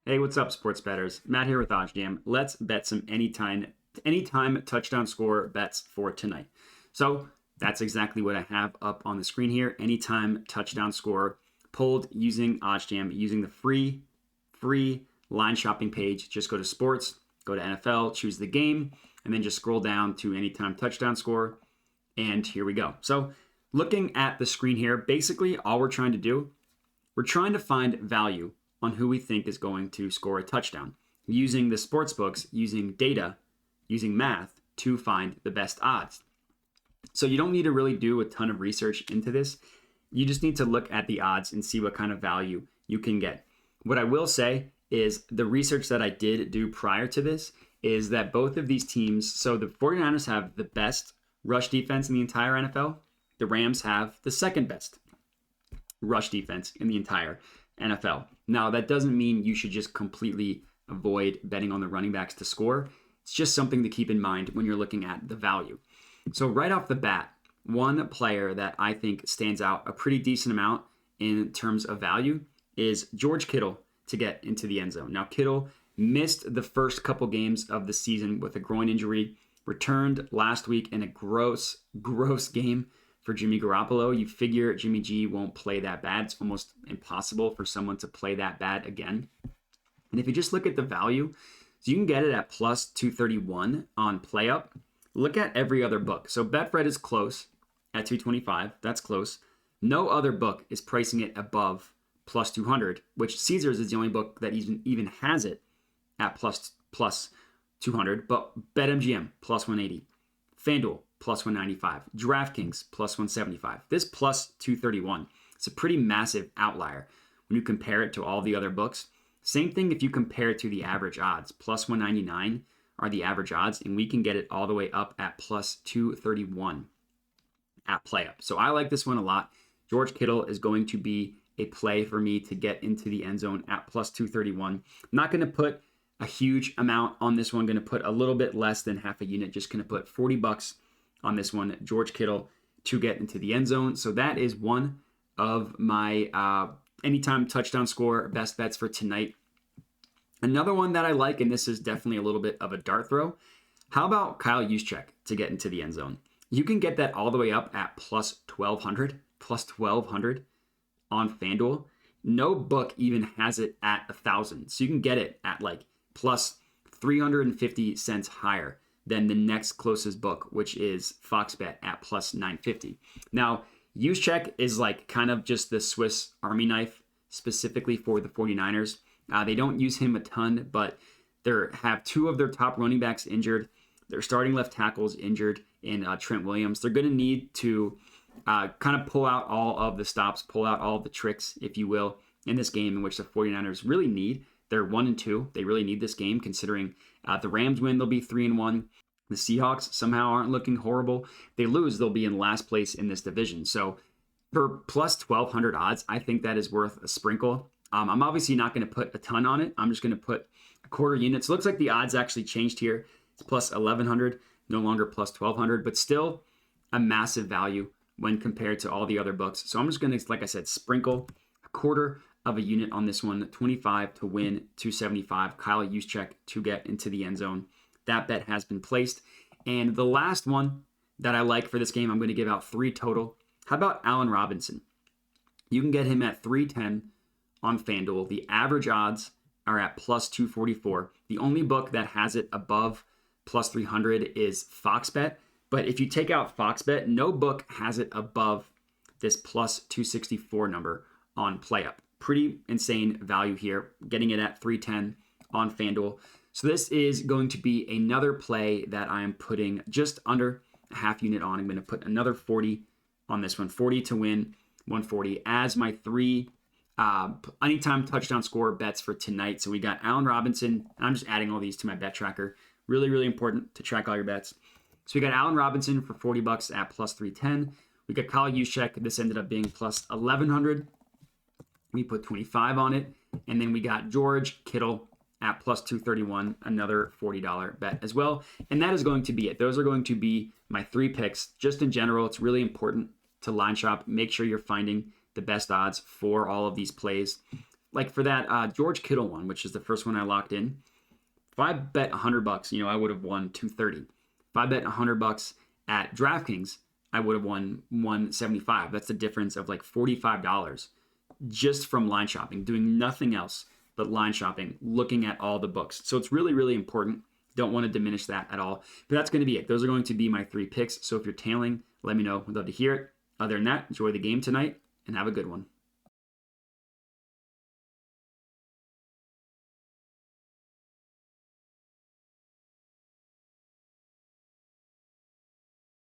Hey, what's up, sports bettors? Matt here with OddsJam. Let's bet some anytime touchdown score bets for tonight. So that's exactly what I have up on the screen here. Anytime touchdown score pulled using OddsJam, using the free line shopping page. Just go to sports, go to NFL, choose the game, and then just scroll down to anytime touchdown score. And here we go. So looking at the screen here, basically all we're trying to do, we're trying to find value on who we think is going to score a touchdown, using the sportsbooks, using data, using math to find the best odds. So you don't need to really do a ton of research into this. You just need to look at the odds and see what kind of value you can get. What I will say is the research that I did do prior to this is that both of these teams, so the 49ers have the best rush defense in the entire NFL. The Rams have the second best rush defense in the entire NFL. Now, that doesn't mean you should just completely avoid betting on the running backs to score. It's just something to keep in mind when you're looking at the value. So right off the bat, one player that I think stands out a pretty decent amount in terms of value is George Kittle to get into the end zone. Now, Kittle missed the first couple games of the season with a groin injury, returned last week in a gross game for Jimmy Garoppolo. You figure Jimmy G won't play that bad. It's almost impossible for someone to play that bad again. And if you just look at the value, so you can get it at plus 231 on PlayUp. Look at every other book. So Betfred is close at 225. That's close. No other book is pricing it above plus 200, which Caesars is the only book that even has it at plus 200. But BetMGM plus 180. FanDuel plus 195. DraftKings plus 175. This plus 231. It's a pretty massive outlier when you compare it to all the other books. Same thing if you compare it to the average odds. Plus 199 are the average odds, and we can get it all the way up at plus 231 at PlayUp. So I like this one a lot. George Kittle is going to be a play for me to get into the end zone at plus 231. I'm not going to put a huge amount on this one. Going to put a little bit less than half a unit. Just going to put $40 on this one, George Kittle, to get into the end zone. So that is one of my anytime touchdown score best bets for tonight. Another one that I like, and this is definitely a little bit of a dart throw. How about Kyle Juszczyk to get into the end zone? You can get that all the way up at plus 1,200 on FanDuel. No book even has it at 1,000. So you can get it at like plus 350 cents higher than the next closest book, which is FoxBet at plus 950. Now, Juszczyk is like kind of just the Swiss Army knife specifically for the 49ers. They don't use him a ton, but they have two of their top running backs injured. Their starting left tackles injured in Trent Williams. They're going to need to kind of pull out all of the stops, pull out all of the tricks, if you will, in this game in which the 49ers really need. They're 1-2. They really need this game considering the Rams win, they'll be 3-1. The Seahawks somehow aren't looking horrible. They lose, they'll be in last place in this division. So for plus 1,200 odds, I think that is worth a sprinkle. I'm obviously not going to put a ton on it. I'm just going to put a quarter unit. So it looks like the odds actually changed here. It's plus 1,100, no longer plus 1,200, but still a massive value when compared to all the other books. So I'm just going to, like I said, sprinkle a quarter of a unit on this one, 25 to win, 275. Kyle Juszczyk to get into the end zone. That bet has been placed. And the last one that I like for this game, I'm going to give out 3 total. How about Allen Robinson? You can get him at 310 on FanDuel. The average odds are at plus 244. The only book that has it above plus 300 is FoxBet. But if you take out FoxBet, no book has it above this plus 264 number on PlayUp. Pretty insane value here, getting it at 310 on FanDuel. So this is going to be another play that I'm putting just under a half unit on. I'm going to put another 40 on this one, 40 to win, 140 as my 3 anytime touchdown score bets for tonight. So we got Allen Robinson. I'm just adding all these to my bet tracker. Really, really important to track all your bets. So we got Allen Robinson for $40 at plus 310. We got Kyle Juszczyk. This ended up being plus 1,100. We put 25 on it. And then we got George Kittle at plus 231, another $40 bet as well. And that is going to be it. Those are going to be my 3 picks. Just in general, it's really important to line shop. Make sure you're finding the best odds for all of these plays. like for that George Kittle one, which is the first one I locked in, if I bet $100, I would have won 230. If I bet $100 at DraftKings, I would have won 175. That's the difference of like $45 just from line shopping, doing nothing else but line shopping, looking at all the books. So it's really, really important. Don't want to diminish that at all. But that's going to be it. Those are going to be my 3 picks. So if you're tailing, let me know. We'd love to hear it. Other than that, enjoy the game tonight and have a good one.